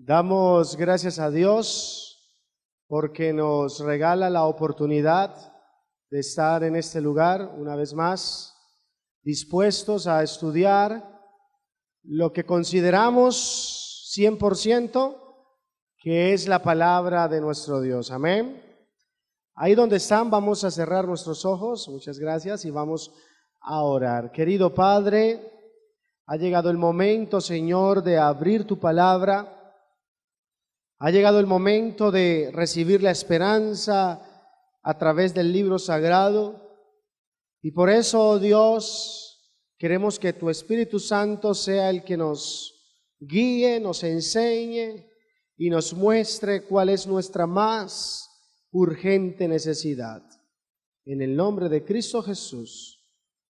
Damos gracias a Dios porque nos regala la oportunidad de estar en este lugar una vez más, dispuestos a estudiar lo que consideramos 100% que es la palabra de nuestro Dios. Amén. Ahí donde están vamos a cerrar nuestros ojos, muchas gracias, y vamos a orar. Querido Padre, ha llegado el momento, Señor, de abrir tu palabra. Ha llegado el momento de recibir la esperanza a través del libro sagrado. Y por eso, oh Dios, queremos que tu Espíritu Santo sea el que nos guíe, nos enseñe y nos muestre cuál es nuestra más urgente necesidad. En el nombre de Cristo Jesús.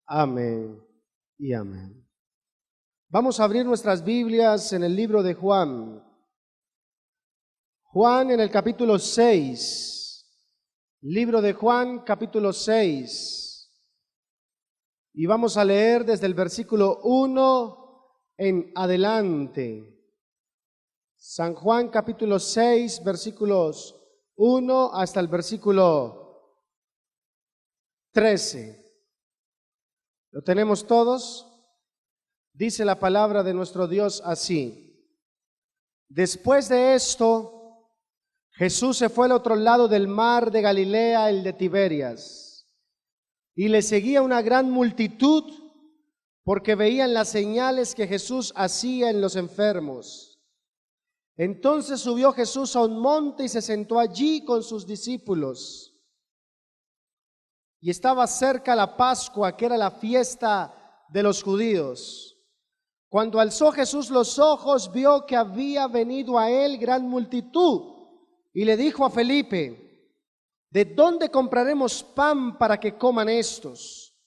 Amén y amén. Vamos a abrir nuestras Biblias en el libro de Juan. Juan en el capítulo 6, libro de Juan capítulo 6, y vamos a leer desde el versículo 1 en adelante. San Juan capítulo 6, versículos 1 hasta el versículo 13. ¿Lo tenemos todos? Dice la palabra de nuestro Dios así: después de esto, Jesús se fue al otro lado del mar de Galilea, el de Tiberias, y le seguía una gran multitud porque veían las señales que Jesús hacía en los enfermos. Entonces subió Jesús a un monte y se sentó allí con sus discípulos. Y estaba cerca la Pascua, que era la fiesta de los judíos. Cuando alzó Jesús los ojos, vio que había venido a él gran multitud. Y le dijo a Felipe: ¿de dónde compraremos pan para que coman estos?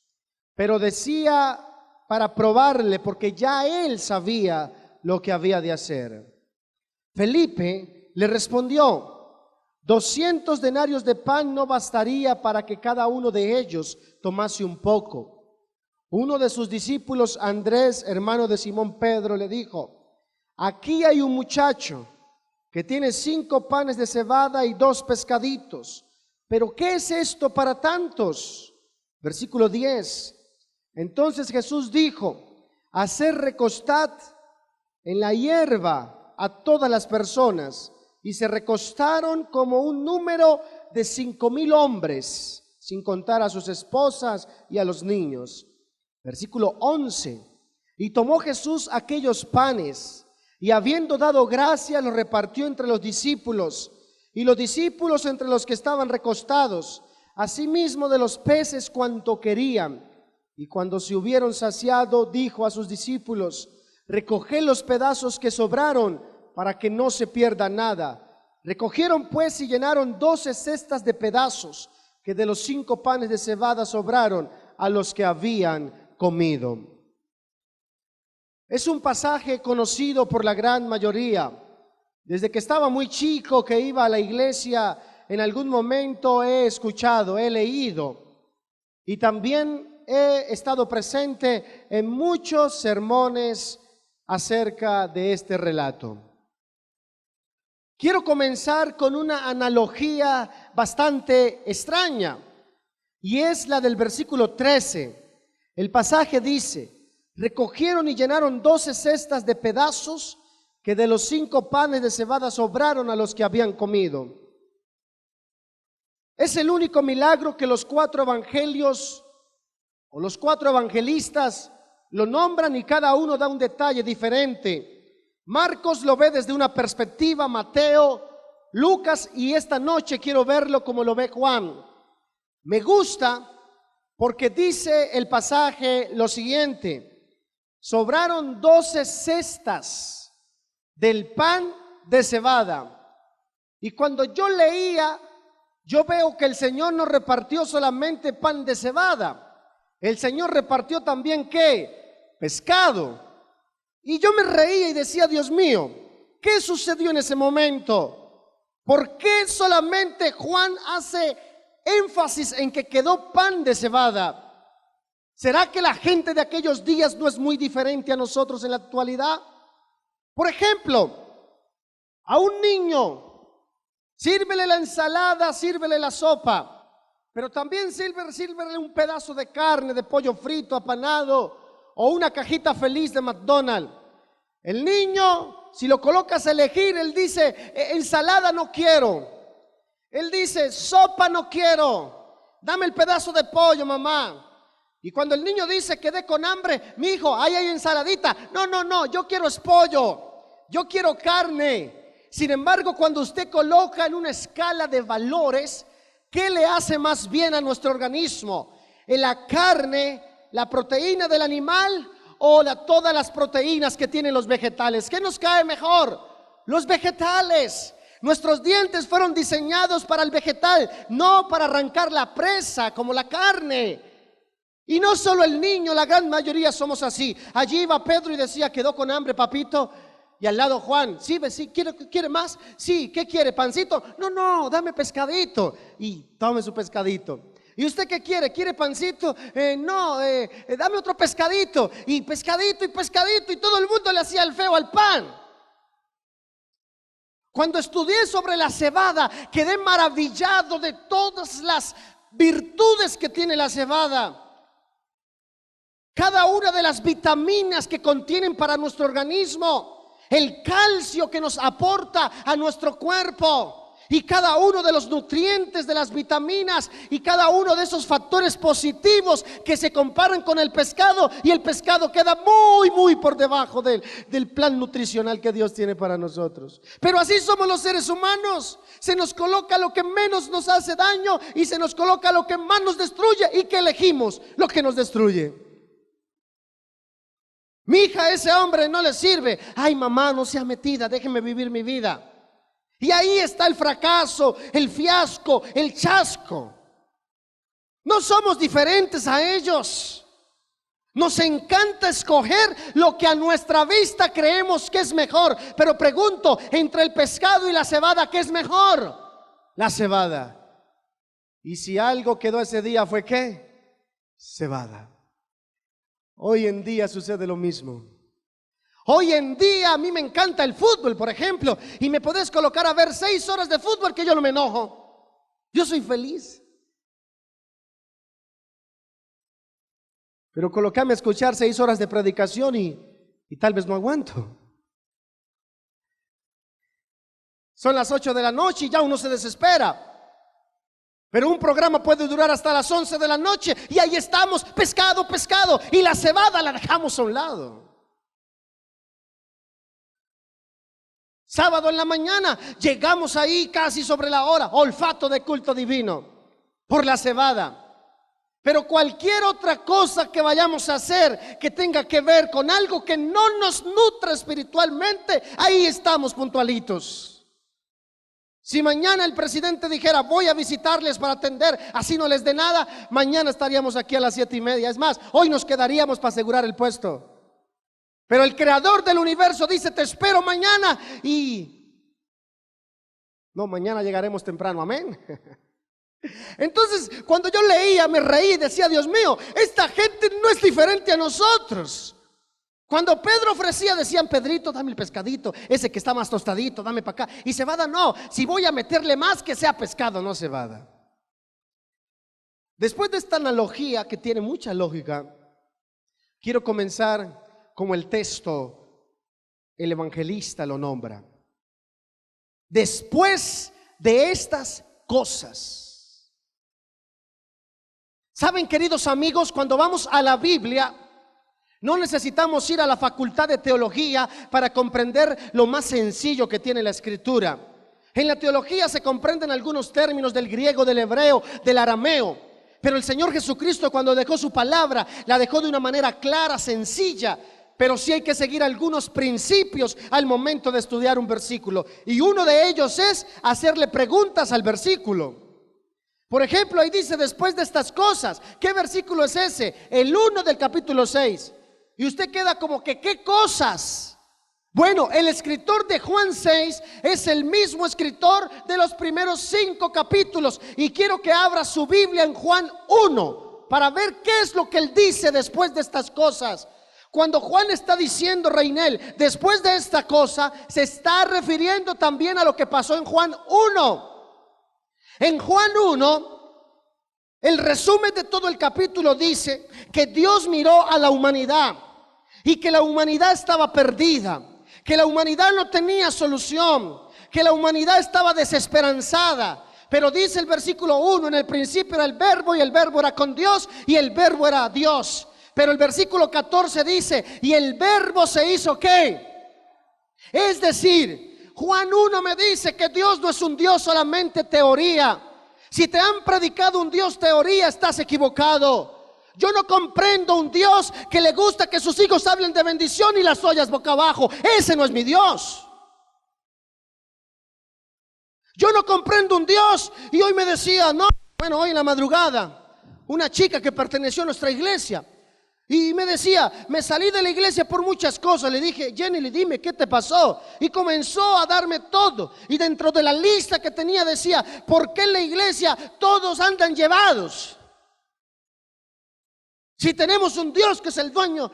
Pero decía para probarle, porque ya él sabía lo que había de hacer. Felipe le respondió: 200 denarios de pan no bastaría para que cada uno de ellos tomase un poco. Uno de sus discípulos, Andrés, hermano de Simón Pedro, le dijo: aquí hay un muchacho que tiene 5 panes de cebada y 2 pescaditos. ¿Pero qué es esto para tantos? Versículo 10. Entonces Jesús dijo: haced recostad en la hierba a todas las personas. Y se recostaron como un número de 5,000 hombres, sin contar a sus esposas y a los niños. Versículo 11. Y tomó Jesús aquellos panes, y habiendo dado gracia, los repartió entre los discípulos, y los discípulos entre los que estaban recostados, asimismo de los peces cuanto querían. Y cuando se hubieron saciado, dijo a sus discípulos: recoged los pedazos que sobraron, para que no se pierda nada. Recogieron pues y llenaron 12 cestas de pedazos, que de los 5 panes de cebada sobraron a los que habían comido. Es un pasaje conocido por la gran mayoría. Desde que estaba muy chico, que iba a la iglesia, en algún momento he escuchado, he leído, y también he estado presente en muchos sermones acerca de este relato. Quiero comenzar con una analogía bastante extraña, y es la del versículo 13. El pasaje dice: recogieron y llenaron 12 cestas de pedazos, que de los 5 panes de cebada sobraron a los que habían comido. Es el único milagro que los 4 evangelios o los 4 evangelistas lo nombran, y cada uno da un detalle diferente. Marcos lo ve desde una perspectiva, Mateo, Lucas, y esta noche quiero verlo como lo ve Juan. Me gusta porque dice el pasaje lo siguiente: sobraron 12 cestas del pan de cebada. Y cuando yo leía, yo veo que el Señor no repartió solamente pan de cebada. El Señor repartió también, ¿qué? Pescado. Y yo me reía y decía: Dios mío, ¿qué sucedió en ese momento? ¿Por qué solamente Juan hace énfasis en que quedó pan de cebada? ¿Será que la gente de aquellos días no es muy diferente a nosotros en la actualidad? Por ejemplo, A un niño, sírvele la ensalada, sírvele la sopa, pero también sírvele un pedazo de carne, de pollo frito, apanado, o una cajita feliz de McDonald's. El niño, si lo colocas a elegir, él dice, ensalada no quiero. Él dice, sopa no quiero. Dame el pedazo de pollo, mamá. Y cuando el niño dice, quedé con hambre, mi hijo, ahí hay ensaladita. No, yo quiero es pollo, yo quiero carne. Sin embargo, cuando usted coloca en una escala de valores, ¿qué le hace más bien a nuestro organismo? ¿La carne, la proteína del animal o todas las proteínas que tienen los vegetales? ¿Qué nos cae mejor? Los vegetales. Nuestros dientes fueron diseñados para el vegetal, no para arrancar la presa como la carne. Y no solo el niño, la gran mayoría somos así. Allí iba Pedro y decía, quedó con hambre, papito. Y al lado Juan, sí, ¿quiere más? Sí, ¿qué quiere? ¿Pancito? No, dame pescadito. Y tome su pescadito. ¿Y usted qué quiere? ¿Quiere pancito? Dame otro pescadito. Y pescadito. Y todo el mundo le hacía el feo al pan. Cuando estudié sobre la cebada, quedé maravillado de todas las virtudes que tiene la cebada. Cada una de las vitaminas que contienen para nuestro organismo, el calcio que nos aporta a nuestro cuerpo, y cada uno de los nutrientes de las vitaminas y cada uno de esos factores positivos que se comparan con el pescado, y el pescado queda muy por debajo del plan nutricional que Dios tiene para nosotros. Pero así somos los seres humanos. Se nos coloca lo que menos nos hace daño y se nos coloca lo que más nos destruye. ¿Y qué elegimos? Lo que nos destruye. Mi hija, ese hombre no le sirve. Ay, mamá, no sea metida, déjeme vivir mi vida. Y ahí está el fracaso, el fiasco, el chasco. No somos diferentes a ellos. Nos encanta escoger lo que a nuestra vista creemos que es mejor. Pero pregunto, entre el pescado y la cebada, ¿qué es mejor? La cebada. Y si algo quedó ese día, ¿fue qué? Cebada. Hoy en día sucede lo mismo. Hoy en día a mí me encanta el fútbol, por ejemplo, y me podés colocar a ver 6 horas de fútbol que yo no me enojo. Yo soy feliz. Pero colócame a escuchar 6 horas de predicación y tal vez no aguanto. Son las 8 de la noche y ya uno se desespera. Pero un programa puede durar hasta las 11 de la noche y ahí estamos, pescado, y la cebada la dejamos a un lado. Sábado en la mañana llegamos ahí casi sobre la hora, olfato de culto divino, por la cebada. Pero cualquier otra cosa que vayamos a hacer que tenga que ver con algo que no nos nutra espiritualmente, ahí estamos puntualitos. Si mañana el presidente dijera, voy a visitarles para atender, así no les dé nada, mañana estaríamos aquí a las 7:30. Es más, hoy nos quedaríamos para asegurar el puesto. Pero el creador del universo dice, te espero mañana. Y no, mañana llegaremos temprano, amén. Entonces, cuando yo leía, me reí y decía, Dios mío, esta gente no es diferente a nosotros. Cuando Pedro ofrecía, decían, Pedrito, dame el pescadito, ese que está más tostadito, dame para acá. Y cebada no, si voy a meterle más, que sea pescado, no cebada. Después de esta analogía que tiene mucha lógica, quiero comenzar como el texto, el evangelista lo nombra. Después de estas cosas. Saben, queridos amigos, cuando vamos a la Biblia, no necesitamos ir a la facultad de teología para comprender lo más sencillo que tiene la escritura. En la teología se comprenden algunos términos del griego, del hebreo, del arameo. Pero el Señor Jesucristo, cuando dejó su palabra, la dejó de una manera clara, sencilla. Pero sí hay que seguir algunos principios al momento de estudiar un versículo. Y uno de ellos es hacerle preguntas al versículo. Por ejemplo, ahí dice, después de estas cosas. ¿Qué versículo es ese? El 1 del capítulo 6. Y usted queda como que, ¿qué cosas? Bueno, el escritor de Juan 6 es el mismo escritor de los primeros 5 capítulos. Y quiero que abra su Biblia en Juan 1 para ver qué es lo que él dice después de estas cosas. Cuando Juan está diciendo, Reinel, después de esta cosa, se está refiriendo también a lo que pasó en Juan 1. En Juan 1, el resumen de todo el capítulo dice que Dios miró a la humanidad y que la humanidad estaba perdida, que la humanidad no tenía solución, que la humanidad estaba desesperanzada. Pero dice el versículo 1, en el principio era el verbo y el verbo era con Dios y el verbo era Dios. Pero el versículo 14 dice, y el verbo se hizo ¿qué? Es decir, Juan 1 me dice que Dios no es un Dios solamente teoría. Si te han predicado un Dios teoría, estás equivocado. Yo no comprendo un Dios que le gusta que sus hijos hablen de bendición y las ollas boca abajo. Ese no es mi Dios. Yo no comprendo un Dios. Y hoy me decía, no, bueno, hoy en la madrugada, una chica que perteneció a nuestra iglesia, y me decía, me salí de la iglesia por muchas cosas. Le dije, Jenny, dime, ¿qué te pasó? Y comenzó a darme todo. Y dentro de la lista que tenía decía, ¿por qué en la iglesia todos andan llevados? Si tenemos un Dios que es el dueño.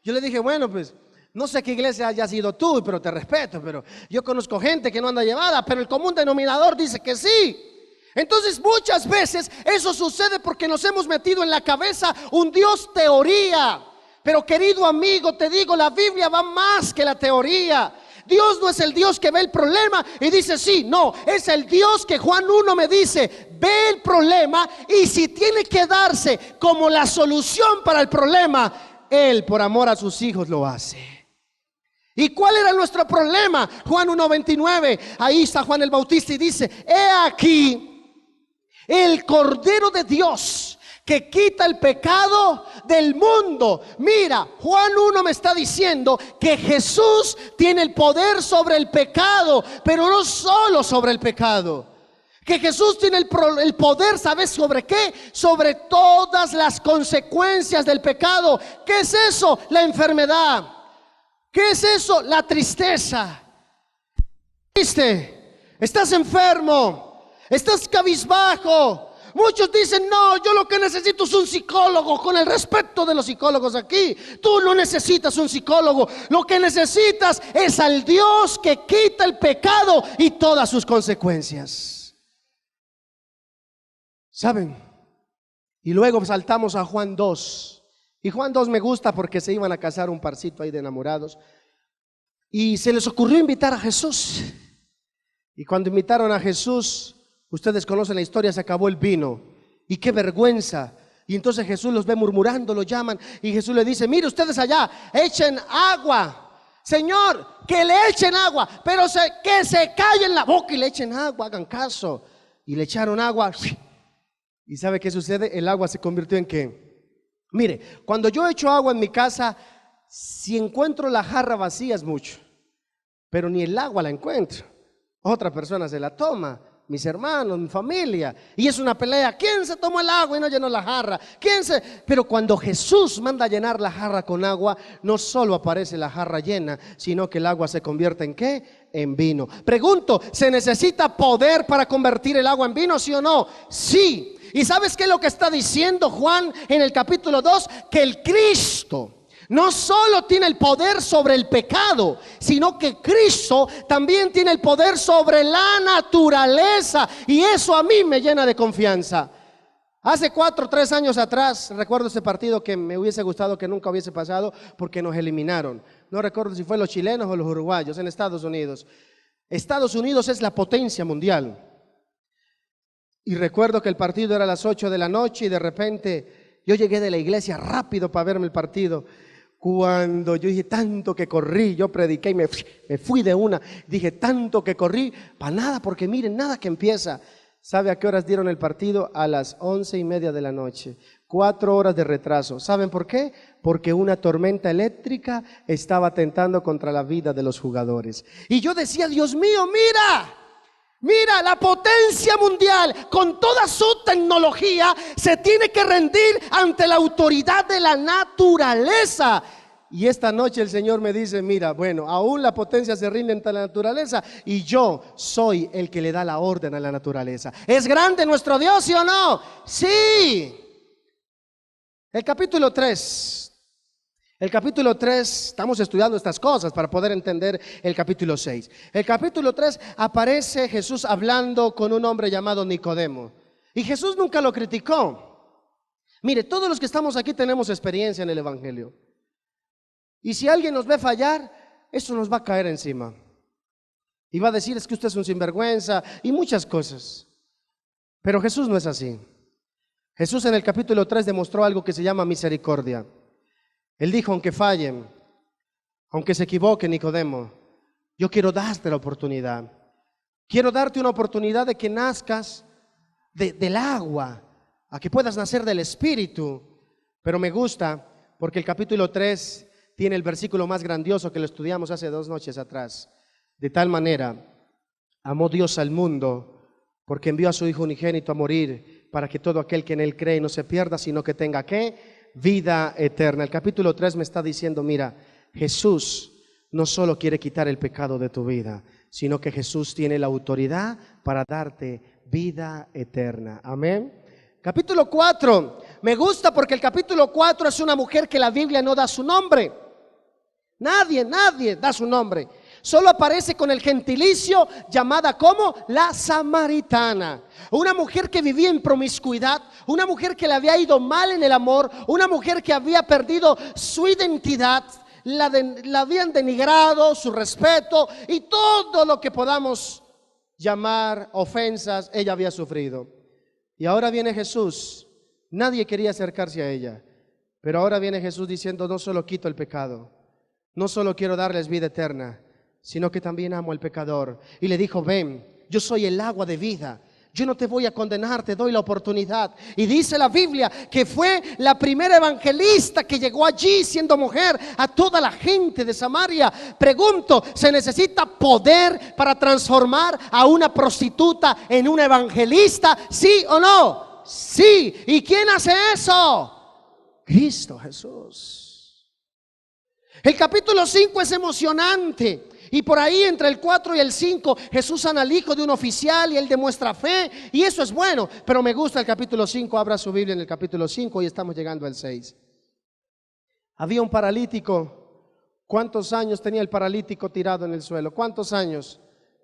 Yo le dije, bueno, pues no sé qué iglesia hayas sido tú, pero te respeto. Pero yo conozco gente que no anda llevada, pero el común denominador dice que sí. Entonces muchas veces eso sucede porque nos hemos metido en la cabeza un Dios teoría. Pero querido amigo, te digo, la Biblia va más que la teoría. Dios no es el Dios que ve el problema y dice sí, no, es el Dios que Juan 1 me dice, ve el problema y si tiene que darse como la solución para el problema, Él por amor a sus hijos lo hace. ¿Y cuál era nuestro problema? Juan 1:29, ahí está Juan el Bautista y dice, he aquí el Cordero de Dios que quita el pecado del mundo. Mira, Juan 1 me está diciendo que Jesús tiene el poder sobre el pecado, pero no solo sobre el pecado. Que Jesús tiene el poder, ¿sabes sobre qué? Sobre todas las consecuencias del pecado. ¿Qué es eso? La enfermedad. ¿Qué es eso? La tristeza. ¿Triste? ¿Estás enfermo? ¿Estás cabizbajo? Muchos dicen, no, yo lo que necesito es un psicólogo. Con el respeto de los psicólogos aquí, tú no necesitas un psicólogo. Lo que necesitas es al Dios que quita el pecado y todas sus consecuencias. ¿Saben? Y luego saltamos a Juan 2. Y Juan 2 me gusta porque se iban a casar un parcito ahí de enamorados. Y se les ocurrió invitar a Jesús. Y cuando invitaron a Jesús, ustedes conocen la historia, se acabó el vino. Y qué vergüenza. Y entonces Jesús los ve murmurando, lo llaman. Y Jesús le dice, mire ustedes allá, echen agua. Señor, que le echen agua, pero que se callen la boca y le echen agua, hagan caso. Y le echaron agua. ¿Y sabe qué sucede? El agua se convirtió en ¿qué? Mire, cuando yo echo agua en mi casa, si encuentro la jarra vacía es mucho, pero ni el agua la encuentro. Otra persona se la toma, mis hermanos, mi familia, y es una pelea. ¿Quién se tomó el agua y no llenó la jarra? Pero cuando Jesús manda a llenar la jarra con agua, no solo aparece la jarra llena, sino que el agua se convierte ¿en qué? En vino. Pregunto, ¿se necesita poder para convertir el agua en vino, sí o no? Sí. ¿Y sabes qué es lo que está diciendo Juan en el capítulo 2? Que el Cristo no solo tiene el poder sobre el pecado, sino que Cristo también tiene el poder sobre la naturaleza. Y eso a mí me llena de confianza. Hace 4 o 3 años atrás, recuerdo ese partido que me hubiese gustado que nunca hubiese pasado porque nos eliminaron. No recuerdo si fue los chilenos o los uruguayos en Estados Unidos. Estados Unidos es la potencia mundial. Y recuerdo que el partido era a las 8 de la noche y de repente yo llegué de la iglesia rápido para verme el partido. Cuando yo dije, tanto que corrí, yo prediqué y me fui de una. Dije, tanto que corrí, para nada, porque miren, nada que empieza. ¿Sabe a qué horas dieron el partido? A las 11:30 de la noche. 4 horas de retraso. ¿Saben por qué? Porque una tormenta eléctrica estaba atentando contra la vida de los jugadores. Y yo decía, Dios mío, mira, la potencia mundial con toda su tecnología se tiene que rendir ante la autoridad de la naturaleza. Y esta noche el Señor me dice, mira, bueno, aún la potencia se rinde ante la naturaleza y yo soy el que le da la orden a la naturaleza. ¿Es grande nuestro Dios, sí o no? Sí. El capítulo 3 El capítulo 3, estamos estudiando estas cosas para poder entender el capítulo 6. El capítulo 3 aparece Jesús hablando con un hombre llamado Nicodemo. Y Jesús nunca lo criticó. Mire, todos los que estamos aquí tenemos experiencia en el Evangelio. Y si alguien nos ve fallar, eso nos va a caer encima. Y va a decir, es que usted es un sinvergüenza y muchas cosas. Pero Jesús no es así. Jesús en el capítulo 3 demostró algo que se llama misericordia. Él dijo, aunque fallen, aunque se equivoque Nicodemo, yo quiero darte la oportunidad. Quiero darte una oportunidad de que nazcas del agua, a que puedas nacer del Espíritu. Pero me gusta porque el capítulo 3 tiene el versículo más grandioso que lo estudiamos hace 2 noches atrás. De tal manera, amó Dios al mundo, porque envió a su Hijo unigénito a morir, para que todo aquel que en Él cree no se pierda, sino que tenga, ¿qué? Vida eterna. El capítulo 3 me está diciendo, mira, Jesús no solo quiere quitar el pecado de tu vida, sino que Jesús tiene la autoridad para darte vida eterna. Amén. Capítulo 4, me gusta porque el capítulo 4 es una mujer que la Biblia no da su nombre. Nadie da su nombre. Solo aparece con el gentilicio llamada como la samaritana. Una mujer que vivía en promiscuidad, una mujer que le había ido mal en el amor, una mujer que había perdido su identidad, la habían denigrado, su respeto y todo lo que podamos llamar ofensas, ella había sufrido. Y ahora viene Jesús, nadie quería acercarse a ella, pero ahora viene Jesús diciendo, no solo quito el pecado, no solo quiero darles vida eterna, sino que también amo al pecador. Y le dijo, ven, yo soy el agua de vida, yo no te voy a condenar, te doy la oportunidad. Y dice la Biblia que fue la primera evangelista que llegó allí siendo mujer a toda la gente de Samaria. Pregunto, ¿se necesita poder para transformar a una prostituta en una evangelista? ¿Sí o no? Sí. ¿Y quién hace eso? Cristo Jesús. El capítulo 5 es emocionante. Y por ahí entre el 4 y el 5 Jesús sana al hijo de un oficial y él demuestra fe y eso es bueno, pero me gusta el capítulo 5, abra su Biblia en el capítulo 5 y estamos llegando al 6. Había un paralítico. ¿Cuántos años tenía el paralítico tirado en el suelo? ¿Cuántos años?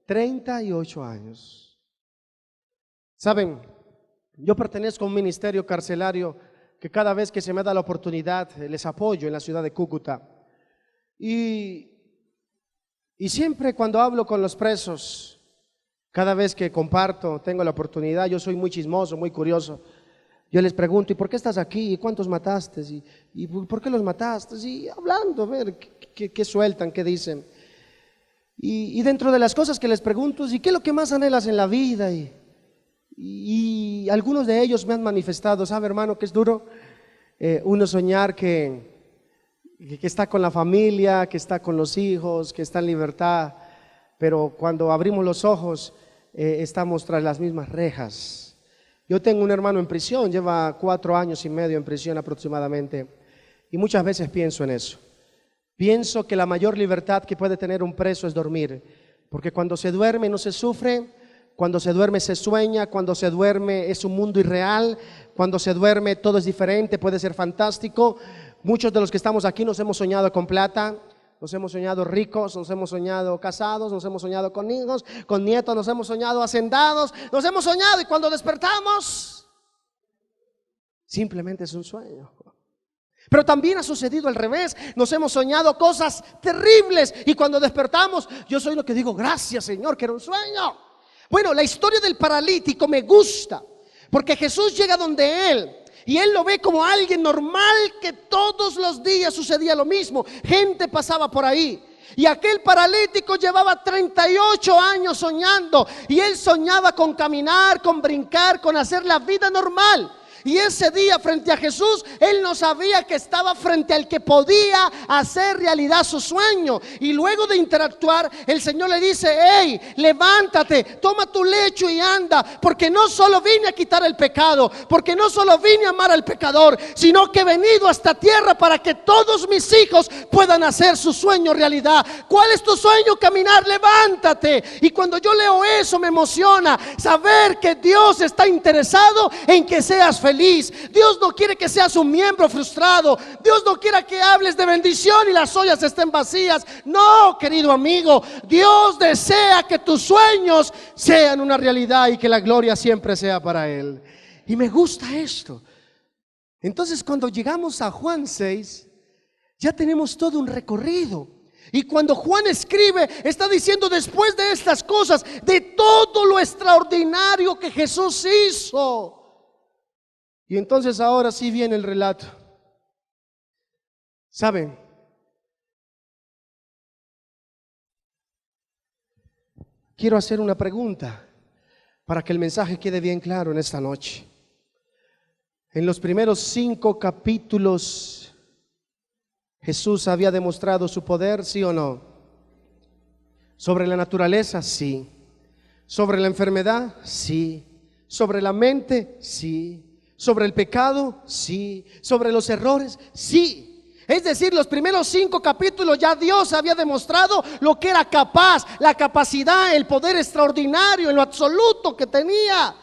38 años. Saben, yo pertenezco a un ministerio carcelario que cada vez que se me da la oportunidad les apoyo en la ciudad de Cúcuta. Y siempre cuando hablo con los presos, cada vez que comparto, tengo la oportunidad, yo soy muy chismoso, muy curioso. Yo les pregunto, ¿y por qué estás aquí? ¿Y cuántos mataste? ¿Y por qué los mataste? Y hablando, a ver qué sueltan, qué dicen. Y dentro de las cosas que les pregunto, ¿y qué es lo que más anhelas en la vida? Y algunos de ellos me han manifestado, ¿sabe, hermano, que es duro? Uno soñar que está con la familia, que está con los hijos, que está en libertad, pero cuando abrimos los ojos estamos tras las mismas rejas. Yo tengo un hermano en prisión, lleva 4 años y medio en prisión aproximadamente, y muchas veces pienso en eso. Pienso que la mayor libertad que puede tener un preso es dormir, porque cuando se duerme no se sufre, cuando se duerme se sueña, cuando se duerme es un mundo irreal, cuando se duerme todo es diferente, puede ser fantástico. Muchos de los que estamos aquí nos hemos soñado con plata, nos hemos soñado ricos, nos hemos soñado casados, nos hemos soñado con hijos, con nietos, nos hemos soñado hacendados, nos hemos soñado y cuando despertamos, simplemente es un sueño. Pero también ha sucedido al revés, nos hemos soñado cosas terribles y cuando despertamos, yo soy lo que digo, gracias Señor, que era un sueño. Bueno, la historia del paralítico me gusta, porque Jesús llega donde él. Y él lo ve como alguien normal que todos los días sucedía lo mismo. Gente pasaba por ahí. Y aquel paralítico llevaba 38 años soñando. Y él soñaba con caminar, con brincar, con hacer la vida normal. Y ese día frente a Jesús, él no sabía que estaba frente al que podía hacer realidad su sueño. Y luego de interactuar, el Señor le dice, hey, levántate, toma tu lecho y anda, porque no solo vine a quitar el pecado, porque no solo vine a amar al pecador, sino que he venido a esta tierra para que todos mis hijos puedan hacer su sueño realidad. ¿Cuál es tu sueño? Caminar, levántate. Y cuando yo leo eso me emociona saber que Dios está interesado en que seas feliz. feliz. Dios no quiere que seas un miembro frustrado. Dios no quiere que hables de bendición y las ollas estén vacías. No, querido amigo, Dios desea que tus sueños sean una realidad y que la gloria siempre sea para Él. Y me gusta esto. Entonces, cuando llegamos a Juan 6, ya tenemos todo un recorrido. Y cuando Juan escribe, está diciendo después de estas cosas, de todo lo extraordinario que Jesús hizo. Y entonces ahora sí viene el relato. ¿Saben? Quiero hacer una pregunta para que el mensaje quede bien claro en esta noche. En los primeros 5 capítulos, ¿Jesús había demostrado su poder, sí o no? ¿Sobre la naturaleza? Sí. ¿Sobre la enfermedad? Sí. ¿Sobre la mente? Sí. ¿Sobre el pecado? Sí. ¿Sobre los errores? Sí. Es decir, los primeros 5 capítulos ya Dios había demostrado lo que era capaz, la capacidad, el poder extraordinario en lo absoluto que tenía.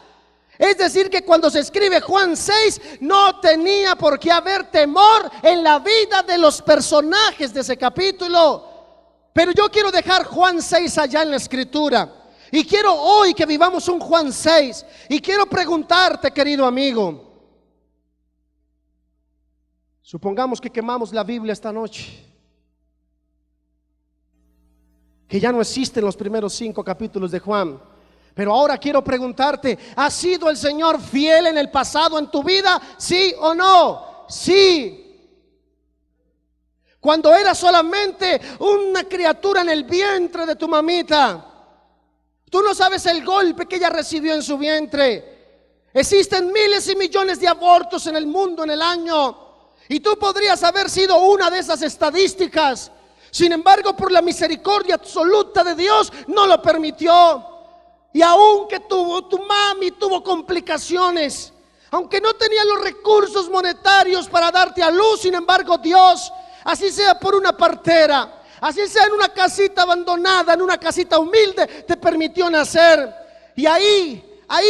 Es decir, que cuando se escribe Juan 6, no tenía por qué haber temor en la vida de los personajes de ese capítulo. Pero yo quiero dejar Juan 6 allá en la escritura. Y quiero hoy que vivamos un Juan 6. Y quiero preguntarte, querido amigo. Supongamos que quemamos la Biblia esta noche. Que ya no existen los primeros 5 capítulos de Juan. Pero ahora quiero preguntarte, ¿ha sido el Señor fiel en el pasado en tu vida? ¿Sí o no? Sí. Cuando eras solamente una criatura en el vientre de tu mamita, tú no sabes el golpe que ella recibió en su vientre. Existen miles y millones de abortos en el mundo en el año, y tú podrías haber sido una de esas estadísticas. Sin embargo, por la misericordia absoluta de Dios, no lo permitió. Y aunque tu mami tuvo complicaciones, aunque no tenía los recursos monetarios para darte a luz, sin embargo Dios, así sea por una partera, así sea en una casita abandonada, en una casita humilde, te permitió nacer. Y ahí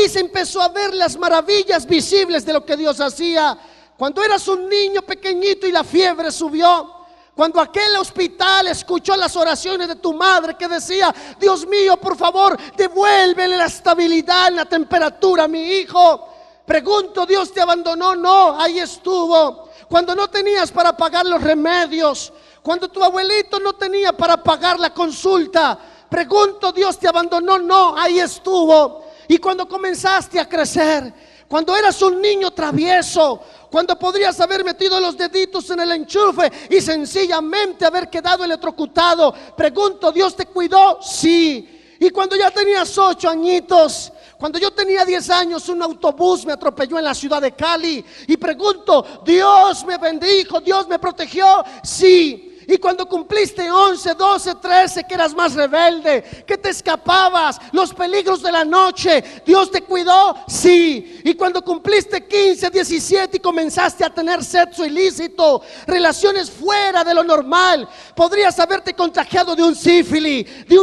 se empezó a ver las maravillas visibles de lo que Dios hacía. Cuando eras un niño pequeñito y la fiebre subió, cuando aquel hospital escuchó las oraciones de tu madre que decía: Dios mío, por favor, devuélvele la estabilidad en la temperatura a mi hijo. Pregunto, ¿Dios te abandonó? No, ahí estuvo. Cuando no tenías para pagar los remedios, cuando tu abuelito no tenía para pagar la consulta, pregunto, ¿Dios te abandonó? No, ahí estuvo. Y cuando comenzaste a crecer, cuando eras un niño travieso, cuando podrías haber metido los deditos en el enchufe y sencillamente haber quedado electrocutado, pregunto, ¿Dios te cuidó? Sí. Y cuando ya tenías 8 añitos, cuando yo tenía 10 años, un autobús me atropelló en la ciudad de Cali. Y pregunto, ¿Dios me bendijo? ¿Dios me protegió? Sí. Y cuando cumpliste 11, 12, 13, que eras más rebelde, que te escapabas, los peligros de la noche, ¿Dios te cuidó? Sí. Y cuando cumpliste 15, 17 y comenzaste a tener sexo ilícito, relaciones fuera de lo normal, podrías haberte contagiado de un sífilis, de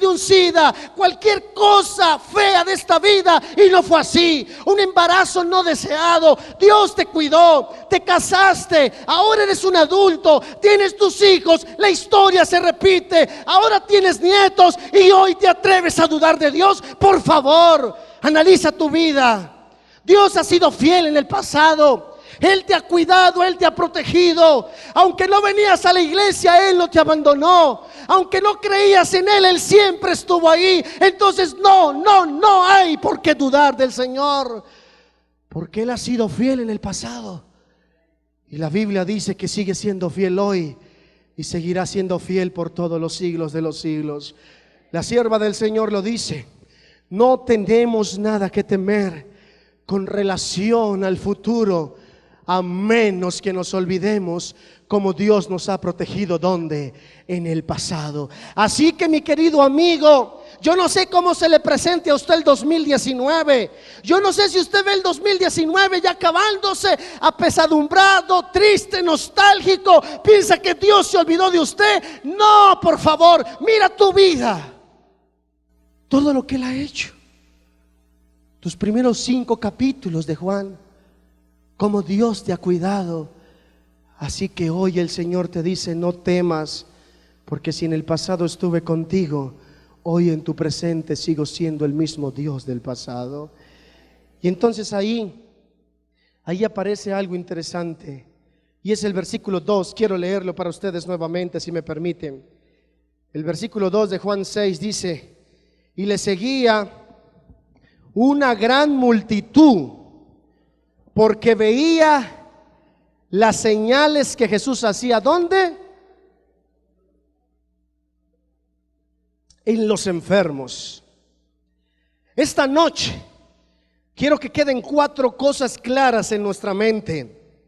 un sida, cualquier cosa fea de esta vida, y no fue así. Un embarazo no deseado, Dios te cuidó, te casaste, ahora eres un adulto, tienes tus hijos, la historia se repite, ahora tienes nietos y hoy te atreves a dudar de Dios. Por favor, analiza tu vida. Dios ha sido fiel en el pasado. Él te ha cuidado, Él te ha protegido. Aunque no venías a la iglesia, Él no te abandonó. Aunque no creías en Él, Él siempre estuvo ahí. Entonces no hay por qué dudar del Señor, porque Él ha sido fiel en el pasado. Y la Biblia dice que sigue siendo fiel hoy y seguirá siendo fiel por todos los siglos de los siglos. La sierva del Señor lo dice: no tenemos nada que temer con relación al futuro, a menos que nos olvidemos como Dios nos ha protegido. ¿Dónde? En el pasado. Así que, mi querido amigo, yo no sé cómo se le presente a usted el 2019. Yo no sé si usted ve el 2019 ya acabándose, apesadumbrado, triste, nostálgico, piensa que Dios se olvidó de usted. No, por favor, mira tu vida, todo lo que Él ha hecho. Tus primeros 5 capítulos de Juan cómo Dios te ha cuidado. Así que hoy el Señor te dice: no temas, porque si en el pasado estuve contigo, hoy en tu presente sigo siendo el mismo Dios del pasado. Y entonces ahí aparece algo interesante, y es el versículo 2. Quiero leerlo para ustedes nuevamente, si me permiten. El versículo 2 de Juan 6 dice: y le seguía una gran multitud, porque veía las señales que Jesús hacía. ¿Dónde? En los enfermos. Esta noche quiero que queden 4 cosas claras en nuestra mente.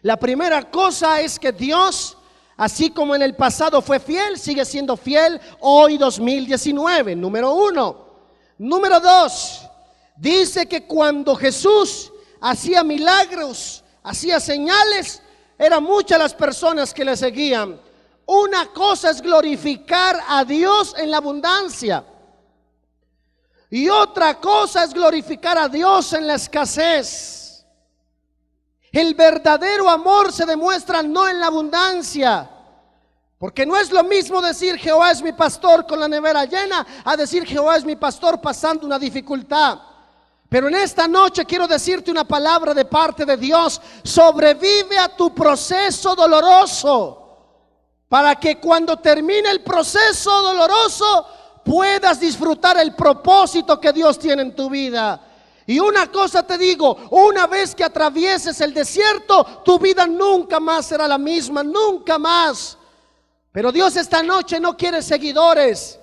La primera cosa es que Dios, así como en el pasado fue fiel, sigue siendo fiel hoy 2019, número 1. Número 2, dice que cuando Jesús hacía milagros, hacía señales, eran muchas las personas que le seguían. Una cosa es glorificar a Dios en la abundancia, y otra cosa es glorificar a Dios en la escasez. El verdadero amor se demuestra no en la abundancia, porque no es lo mismo decir Jehová es mi pastor con la nevera llena, a decir Jehová es mi pastor pasando una dificultad. Pero en esta noche quiero decirte una palabra de parte de Dios: sobrevive a tu proceso doloroso, para que cuando termine el proceso doloroso puedas disfrutar el propósito que Dios tiene en tu vida. Y una cosa te digo: una vez que atravieses el desierto, tu vida nunca más será la misma, nunca más. Pero Dios esta noche no quiere seguidores,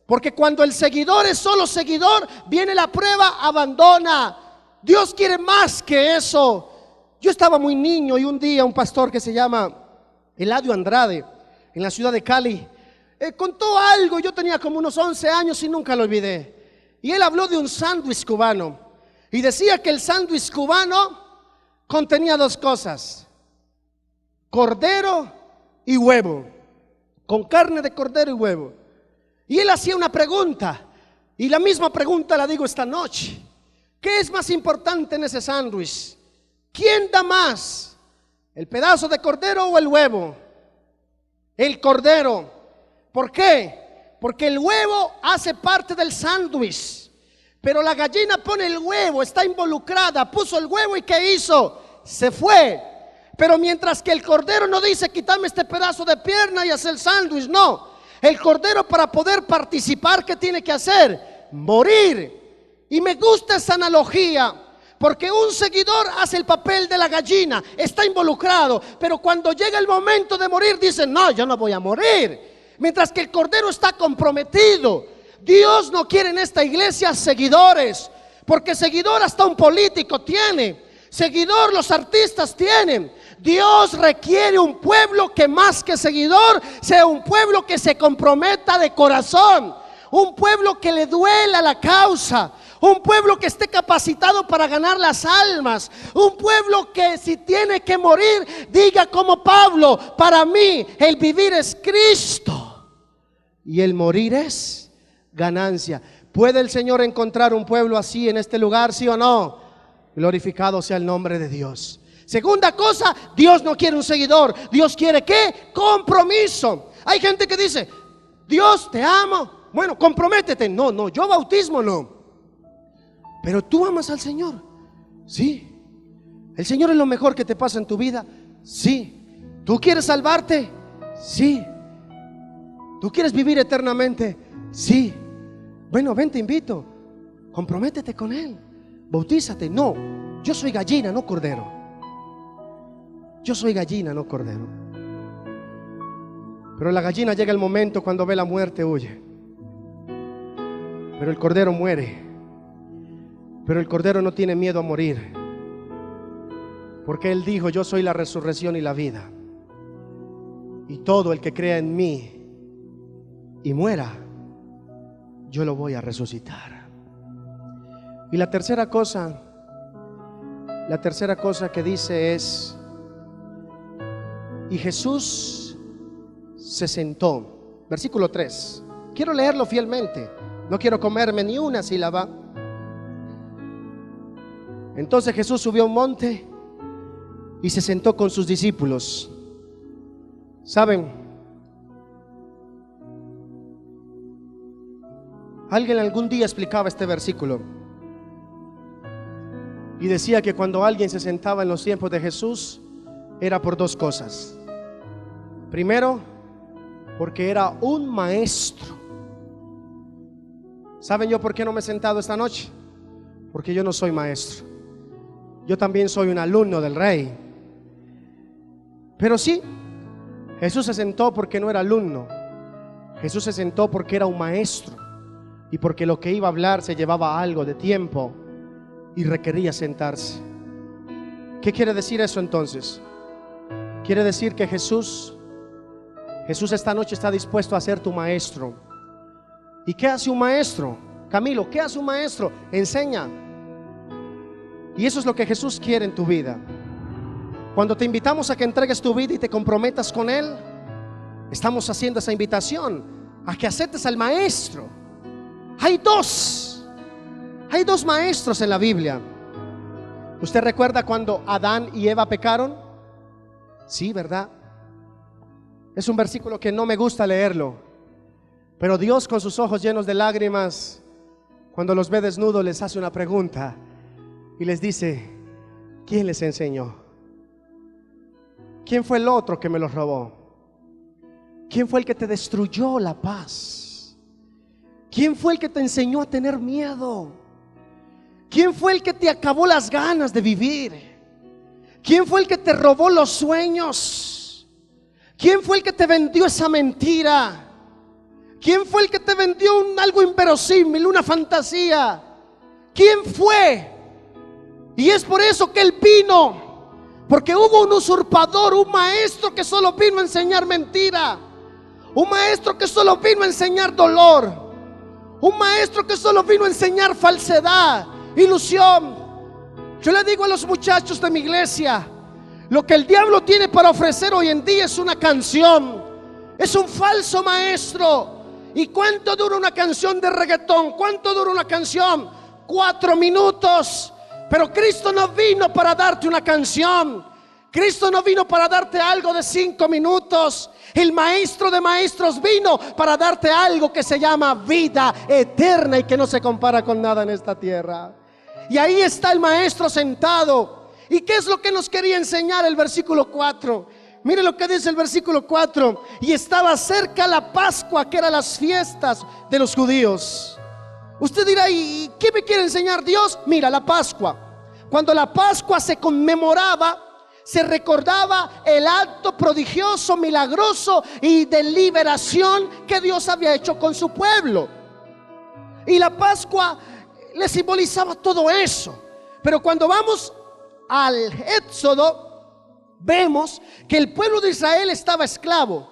porque cuando el seguidor es solo seguidor, viene la prueba, abandona. Dios quiere más que eso. Yo estaba muy niño y un día un pastor que se llama Eladio Andrade, en la ciudad de Cali, contó algo. Yo tenía como unos 11 años y nunca lo olvidé. Y él habló de un sándwich cubano, y decía que el sándwich cubano contenía 2 cosas: cordero y huevo, con carne de cordero y huevo. Y él hacía una pregunta, y la misma pregunta la digo esta noche: ¿qué es más importante en ese sándwich? ¿Quién da más? ¿El pedazo de cordero o el huevo? El cordero. ¿Por qué? Porque el huevo hace parte del sándwich, pero la gallina pone el huevo, está involucrada, puso el huevo, ¿y qué hizo? Se fue. Pero mientras que el cordero no dice: quítame este pedazo de pierna y haz el sándwich. No, el cordero, para poder participar, ¿qué tiene que hacer? Morir. Y me gusta esa analogía, porque un seguidor hace el papel de la gallina, está involucrado, pero cuando llega el momento de morir dice: no, yo no voy a morir. Mientras que el cordero está comprometido. Dios no quiere en esta iglesia seguidores, porque seguidor hasta un político tiene, seguidor los artistas tienen. Dios requiere un pueblo que, más que seguidor, sea un pueblo que se comprometa de corazón, un pueblo que le duela la causa, un pueblo que esté capacitado para ganar las almas, un pueblo que, si tiene que morir, diga como Pablo: para mí el vivir es Cristo y el morir es ganancia. ¿Puede el Señor encontrar un pueblo así en este lugar, sí o no? Glorificado sea el nombre de Dios. Segunda cosa, Dios no quiere un seguidor. Dios quiere ¿qué? Compromiso. Hay gente que dice: Dios, te amo. Bueno, comprométete. No, yo bautismo no. Pero tú amas al Señor. Sí. ¿El Señor es lo mejor que te pasa en tu vida? Sí. ¿Tú quieres salvarte? Sí. ¿Tú quieres vivir eternamente? Sí. Bueno, ven, te invito. Comprométete con Él. Bautízate. No, yo soy gallina, no cordero. Yo soy gallina, no cordero. Pero la gallina llega el momento cuando ve la muerte, huye. Pero el cordero muere. Pero el cordero no tiene miedo a morir, porque Él dijo: yo soy la resurrección y la vida, y todo el que crea en mí y muera, yo lo voy a resucitar. Y la tercera cosa que dice es: y Jesús se sentó. Versículo 3. Quiero leerlo fielmente, no quiero comerme ni una sílaba. Entonces Jesús subió a un monte y se sentó con sus discípulos. ¿Saben? Alguien algún día explicaba este versículo y decía que cuando alguien se sentaba en los tiempos de Jesús era por dos cosas. Primero, porque era un maestro. ¿Saben yo por qué no me he sentado esta noche? Porque yo no soy maestro. Yo también soy un alumno del Rey. Pero sí, Jesús se sentó porque no era alumno. Jesús se sentó porque era un maestro y porque lo que iba a hablar se llevaba algo de tiempo y requería sentarse. ¿Qué quiere decir eso entonces? Quiere decir que Jesús esta noche está dispuesto a ser tu maestro. ¿Y qué hace un maestro? Camilo, ¿qué hace un maestro? Enseña. Y eso es lo que Jesús quiere en tu vida. Cuando te invitamos a que entregues tu vida y te comprometas con Él, estamos haciendo esa invitación a que aceptes al maestro. Hay dos maestros en la Biblia. ¿Usted recuerda cuando Adán y Eva pecaron? Sí, ¿verdad? Es un versículo que no me gusta leerlo, pero Dios, con sus ojos llenos de lágrimas, cuando los ve desnudos, les hace una pregunta y les dice: ¿quién les enseñó? ¿Quién fue el otro que me los robó? ¿Quién fue el que te destruyó la paz? ¿Quién fue el que te enseñó a tener miedo? ¿Quién fue el que te acabó las ganas de vivir? ¿Quién fue el que te robó los sueños? ¿Quién fue el que te vendió esa mentira? ¿Quién fue el que te vendió algo inverosímil, una fantasía? ¿Quién fue? Y es por eso que Él vino, porque hubo un usurpador, un maestro que solo vino a enseñar mentira, un maestro que solo vino a enseñar dolor, un maestro que solo vino a enseñar falsedad, ilusión. Yo le digo a los muchachos de mi iglesia: lo que el diablo tiene para ofrecer hoy en día es una canción, es un falso maestro. ¿Y cuánto dura una canción de reggaetón? ¿Cuánto dura una canción? 4 minutos. Pero Cristo no vino para darte una canción. Cristo no vino para darte algo de 5 minutos. El maestro de maestros vino para darte algo que se llama vida eterna y que no se compara con nada en esta tierra. Y ahí está el maestro sentado. ¿Y qué es lo que nos quería enseñar el versículo 4? Mire lo que dice el versículo 4: y estaba cerca la Pascua, que eran las fiestas de los judíos. Usted dirá: ¿y qué me quiere enseñar Dios? Mira, la Pascua. Cuando la Pascua se conmemoraba, se recordaba el acto prodigioso, milagroso y de liberación que Dios había hecho con su pueblo. Y la Pascua le simbolizaba todo eso. Pero cuando vamos al Éxodo, vemos que el pueblo de Israel estaba esclavo,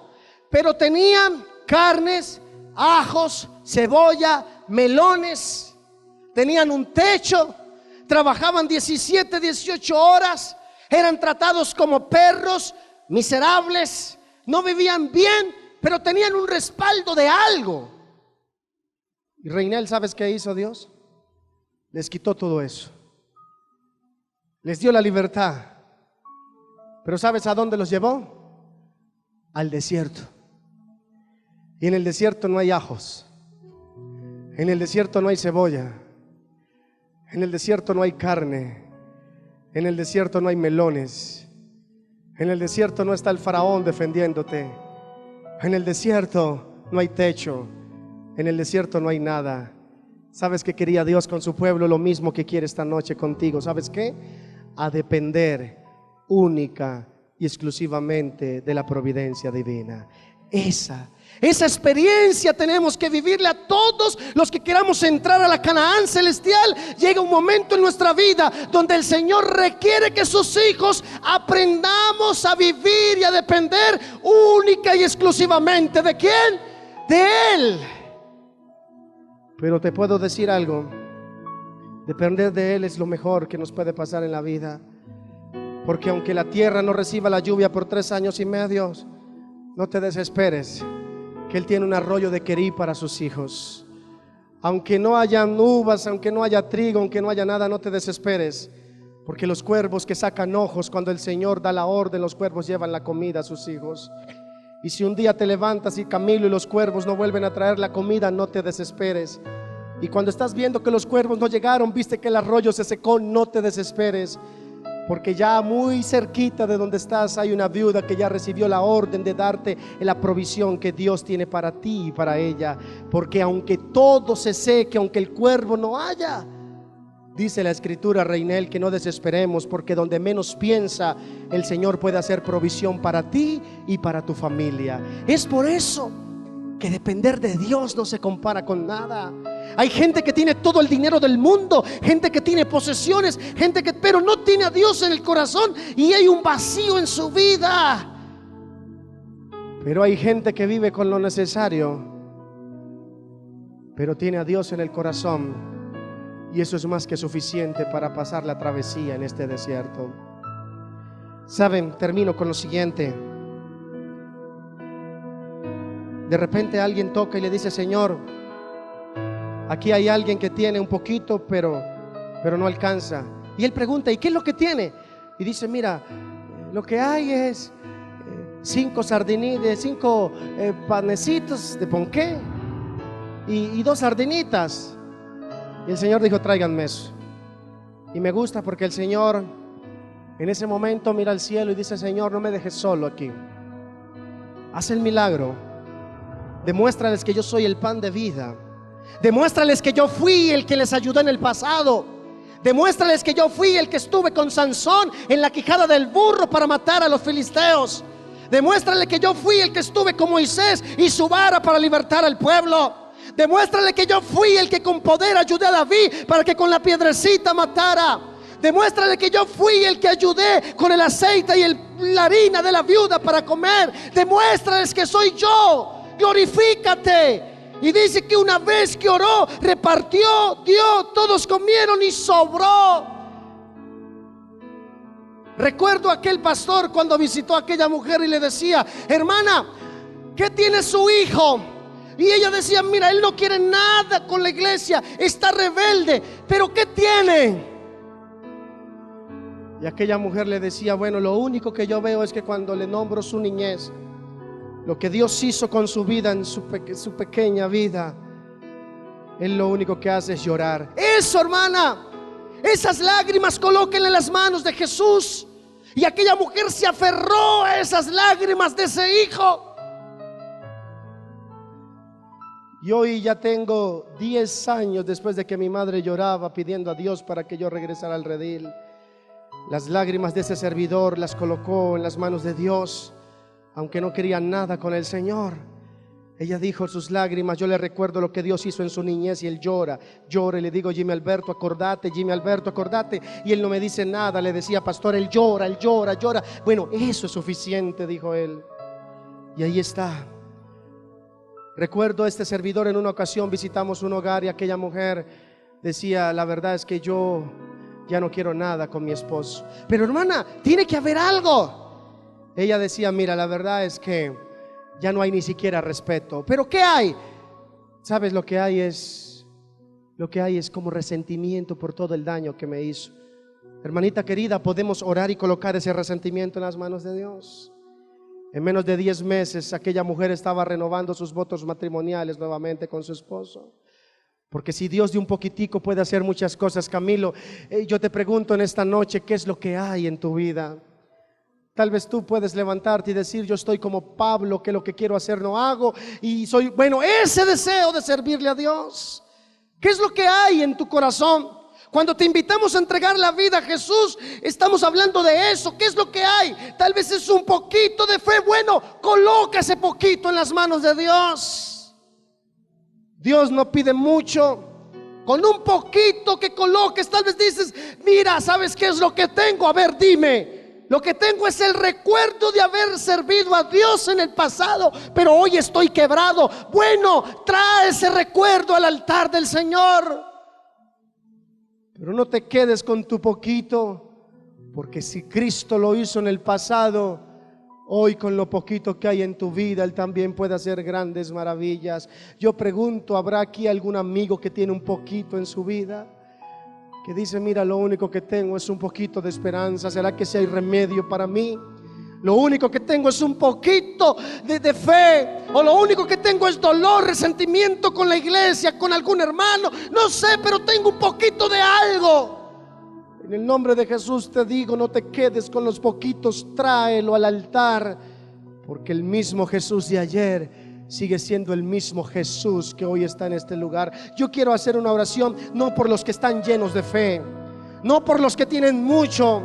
pero tenían carnes, ajos, cebolla, melones, tenían un techo, trabajaban 17, 18 horas, eran tratados como perros, miserables, no vivían bien, pero tenían un respaldo de algo. Y Reinel, ¿sabes qué hizo Dios? Les quitó todo eso, les dio la libertad. Pero ¿sabes a dónde los llevó? Al desierto. Y en el desierto no hay ajos, en el desierto no hay cebolla, en el desierto no hay carne, en el desierto no hay melones, en el desierto no está el faraón defendiéndote, en el desierto no hay techo, en el desierto no hay nada. ¿Sabes qué quería Dios con su pueblo? Lo mismo que quiere esta noche contigo. ¿Sabes qué? A depender única y exclusivamente de la providencia divina. Esa experiencia tenemos que vivirla a todos los que queramos entrar a la Canaán celestial. Llega un momento en nuestra vida donde el Señor requiere que sus hijos aprendamos a vivir y a depender única y exclusivamente ¿de quién? De Él. Pero te puedo decir algo: depender de Él es lo mejor que nos puede pasar en la vida. Porque aunque la tierra no reciba la lluvia por 3 años y medio, no te desesperes, que Él tiene un arroyo de Querí para sus hijos. Aunque no haya uvas, aunque no haya trigo, aunque no haya nada, no te desesperes, Porque los cuervos que sacan ojos, cuando el Señor da la orden, los cuervos llevan la comida a sus hijos. Y si un día te levantas y Camilo y los cuervos no vuelven a traer la comida, no te desesperes. Y cuando estás viendo que los cuervos no llegaron, viste que el arroyo se secó, no te desesperes. Porque ya muy cerquita de donde estás hay una viuda que ya recibió la orden de darte la provisión que Dios tiene para ti y para ella. Porque aunque todo se seque, aunque el cuervo no haya, dice la Escritura, Reinel, que no desesperemos, porque donde menos piensa, el Señor puede hacer provisión para ti y para tu familia. Es por eso que depender de Dios no se compara con nada. Hay gente que tiene todo el dinero del mundo, gente que tiene posesiones, gente que pero no tiene a Dios en el corazón y hay un vacío en su vida. Pero hay gente que vive con lo necesario, pero tiene a Dios en el corazón, y eso es más que suficiente para pasar la travesía en este desierto. Saben, termino con lo siguiente. De repente alguien toca y le dice: Señor, aquí hay alguien que tiene un poquito, pero no alcanza. Y él pregunta: ¿y qué es lo que tiene? Y dice: mira, lo que hay es 5 sardinitas, 5 panecitos de ponqué y 2 sardinitas. Y el Señor dijo: tráiganme eso. Y me gusta porque el Señor en ese momento mira al cielo y dice: Señor, no me dejes solo aquí. Haz el milagro. Demuéstrales que yo soy el pan de vida. Demuéstrales que yo fui el que les ayudó en el pasado. Demuéstrales que yo fui el que estuve con Sansón en la quijada del burro para matar a los filisteos. Demuéstrale que yo fui el que estuve con Moisés y su vara para libertar al pueblo. Demuéstrale que yo fui el que con poder ayudé a David para que con la piedrecita matara. Demuéstrale que yo fui el que ayudé con el aceite y la harina de la viuda para comer. Demuéstrales que soy yo. Glorifícate. Y dice que una vez que oró, repartió, dio, todos comieron y sobró. Recuerdo aquel pastor cuando visitó a aquella mujer y le decía: hermana, ¿qué tiene su hijo? Y ella decía: mira, él no quiere nada con la iglesia, está rebelde, pero ¿qué tiene? Y aquella mujer le decía: bueno, lo único que yo veo es que cuando le nombro su niñez, lo que Dios hizo con su vida, en su pequeña vida, Él lo único que hace es llorar. Eso, hermana, esas lágrimas colóquenle en las manos de Jesús. Y aquella mujer se aferró a esas lágrimas de ese hijo. Y hoy ya tengo 10 años después de que mi madre lloraba pidiendo a Dios para que yo regresara al redil. Las lágrimas de ese servidor las colocó en las manos de Dios. Aunque no quería nada con el Señor, ella dijo sus lágrimas: yo le recuerdo lo que Dios hizo en su niñez. Y él llora, llora, y le digo: Jimmy Alberto, acordate, Jimmy Alberto, acordate. Y él no me dice nada. Le decía: pastor, él llora, llora. Bueno, eso es suficiente, dijo él. Y ahí está. Recuerdo a este servidor, en una ocasión visitamos un hogar y aquella mujer decía: la verdad es que yo ya no quiero nada con mi esposo. Pero hermana, tiene que haber algo. Ella decía: mira, la verdad es que ya no hay ni siquiera respeto. ¿Pero qué hay? ¿Sabes? Lo que hay es como resentimiento por todo el daño que me hizo. Hermanita querida, podemos orar y colocar ese resentimiento en las manos de Dios. En menos de 10 meses aquella mujer estaba renovando sus votos matrimoniales nuevamente con su esposo. Porque si Dios de un poquitico puede hacer muchas cosas, Camilo, yo te pregunto en esta noche: ¿qué es lo que hay en tu vida? Tal vez tú puedes levantarte y decir: yo estoy como Pablo, que lo que quiero hacer no hago, y soy, bueno, ese deseo de servirle a Dios. ¿Qué es lo que hay en tu corazón? Cuando te invitamos a entregar la vida a Jesús, estamos hablando de eso. ¿Qué es lo que hay? Tal vez es un poquito de fe. Bueno, coloca ese poquito en las manos de Dios. Dios no pide mucho. Con un poquito que coloques, tal vez dices: mira, ¿sabes qué es lo que tengo? A ver, dime. Lo que tengo es el recuerdo de haber servido a Dios en el pasado, pero hoy estoy quebrado. Bueno, trae ese recuerdo al altar del Señor. Pero no te quedes con tu poquito, porque si Cristo lo hizo en el pasado, hoy con lo poquito que hay en tu vida, Él también puede hacer grandes maravillas. Yo pregunto: ¿habrá aquí algún amigo que tiene un poquito en su vida? que dice: mira, lo único que tengo es un poquito de esperanza. ¿Será que si hay remedio para mí? Lo único que tengo es un poquito de fe, o lo único que tengo es dolor, resentimiento con la iglesia, con algún hermano, no sé, pero tengo un poquito de algo. En el nombre de Jesús te digo, no te quedes con los poquitos, tráelo al altar, porque el mismo Jesús de ayer sigue siendo el mismo Jesús que hoy está en este lugar. Yo quiero hacer una oración, no por los que están llenos de fe, no por los que tienen mucho.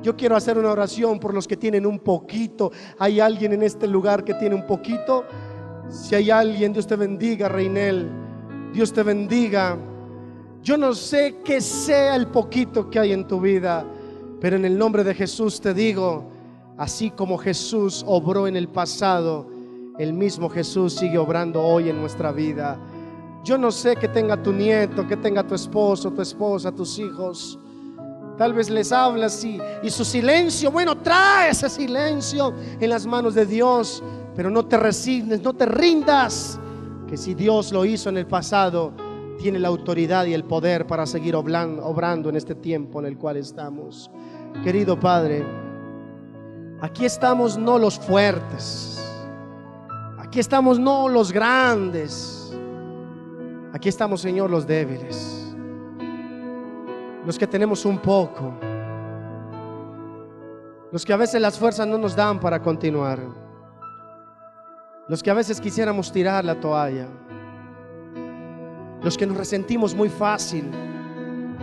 Yo quiero hacer una oración por los que tienen un poquito. ¿Hay alguien en este lugar que tiene un poquito? Si hay alguien, Dios te bendiga, Reinel. Dios te bendiga. Yo no sé qué sea el poquito que hay en tu vida, pero en el nombre de Jesús te digo, así como Jesús obró en el pasado, el mismo Jesús sigue obrando hoy en nuestra vida. Yo no sé que tenga tu nieto, que tenga tu esposo, tu esposa, tus hijos. Tal vez les hablas y su silencio, bueno, trae ese silencio en las manos de Dios. Pero no te resignes, no te rindas, que si Dios lo hizo en el pasado, tiene la autoridad y el poder para seguir obrando en este tiempo en el cual estamos. Querido Padre, aquí estamos no los fuertes, aquí estamos no los grandes, aquí estamos, Señor, los débiles, los que tenemos un poco, los que a veces las fuerzas no nos dan para continuar, los que a veces quisiéramos tirar la toalla, los que nos resentimos muy fácil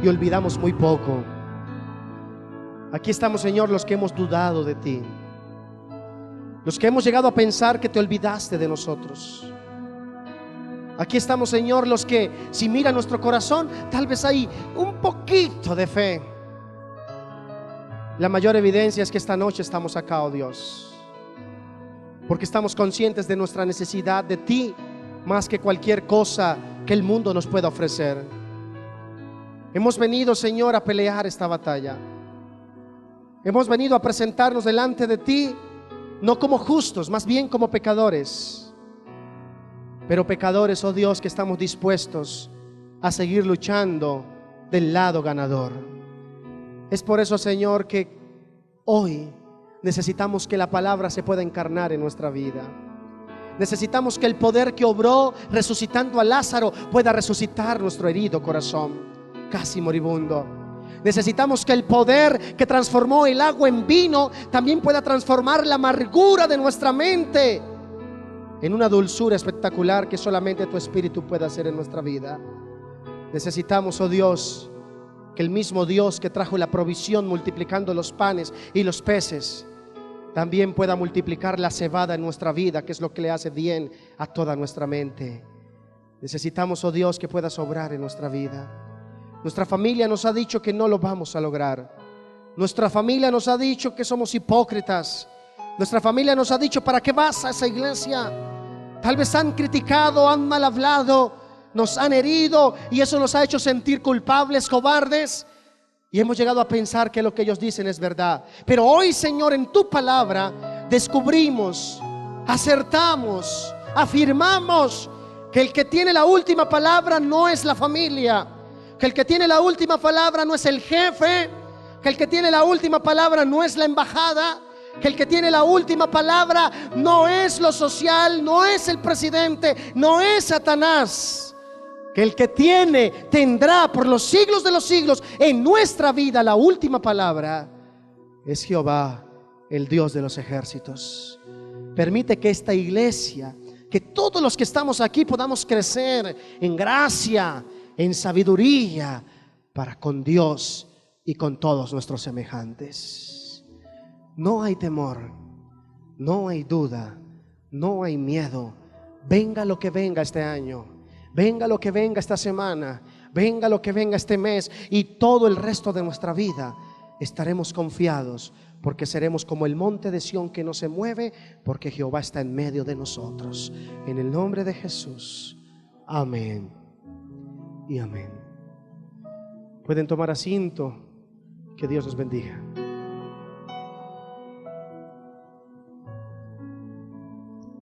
y olvidamos muy poco. Aquí estamos, Señor, los que hemos dudado de ti, los que hemos llegado a pensar que te olvidaste de nosotros. Aquí estamos, Señor, los que, si mira nuestro corazón, tal vez hay un poquito de fe. La mayor evidencia es que esta noche estamos acá, oh Dios, porque estamos conscientes de nuestra necesidad de ti, más que cualquier cosa que el mundo nos pueda ofrecer. Hemos venido, Señor, a pelear esta batalla. Hemos venido a presentarnos delante de ti, no como justos, más bien como pecadores. Pero pecadores, oh Dios, que estamos dispuestos a seguir luchando del lado ganador. Es por eso, Señor, que hoy necesitamos que la palabra se pueda encarnar en nuestra vida. Necesitamos que el poder que obró resucitando a Lázaro pueda resucitar nuestro herido corazón, casi moribundo. Necesitamos que el poder que transformó el agua en vino también pueda transformar la amargura de nuestra mente en una dulzura espectacular que solamente tu Espíritu puede hacer en nuestra vida. Necesitamos, oh Dios, que el mismo Dios que trajo la provisión multiplicando los panes y los peces, también pueda multiplicar la cebada en nuestra vida, que es lo que le hace bien a toda nuestra mente. Necesitamos, oh Dios, que puedas obrar en nuestra vida. Nuestra familia nos ha dicho que no lo vamos a lograr. Nuestra familia nos ha dicho que somos hipócritas. Nuestra familia nos ha dicho: ¿para qué vas a esa iglesia? Tal vez han criticado, han mal hablado, nos han herido, y eso nos ha hecho sentir culpables, cobardes. Y hemos llegado a pensar que lo que ellos dicen es verdad. Pero hoy, Señor, en tu palabra descubrimos, acertamos, afirmamos que el que tiene la última palabra no es la familia, que el que tiene la última palabra no es el jefe, que el que tiene la última palabra no es la embajada, que el que tiene la última palabra no es lo social, no es el presidente, no es Satanás. Que el que tendrá por los siglos de los siglos en nuestra vida la última palabra es Jehová, el Dios de los ejércitos. Permite que esta iglesia, que todos los que estamos aquí podamos crecer en gracia, en sabiduría para con Dios y con todos nuestros semejantes. No hay temor, no hay duda, no hay miedo. Venga lo que venga este año, venga lo que venga esta semana, venga lo que venga este mes y todo el resto de nuestra vida, estaremos confiados, porque seremos como el monte de Sión que no se mueve, porque Jehová está en medio de nosotros. En el nombre de Jesús, amén y amén. Pueden tomar asiento. Que Dios los bendiga.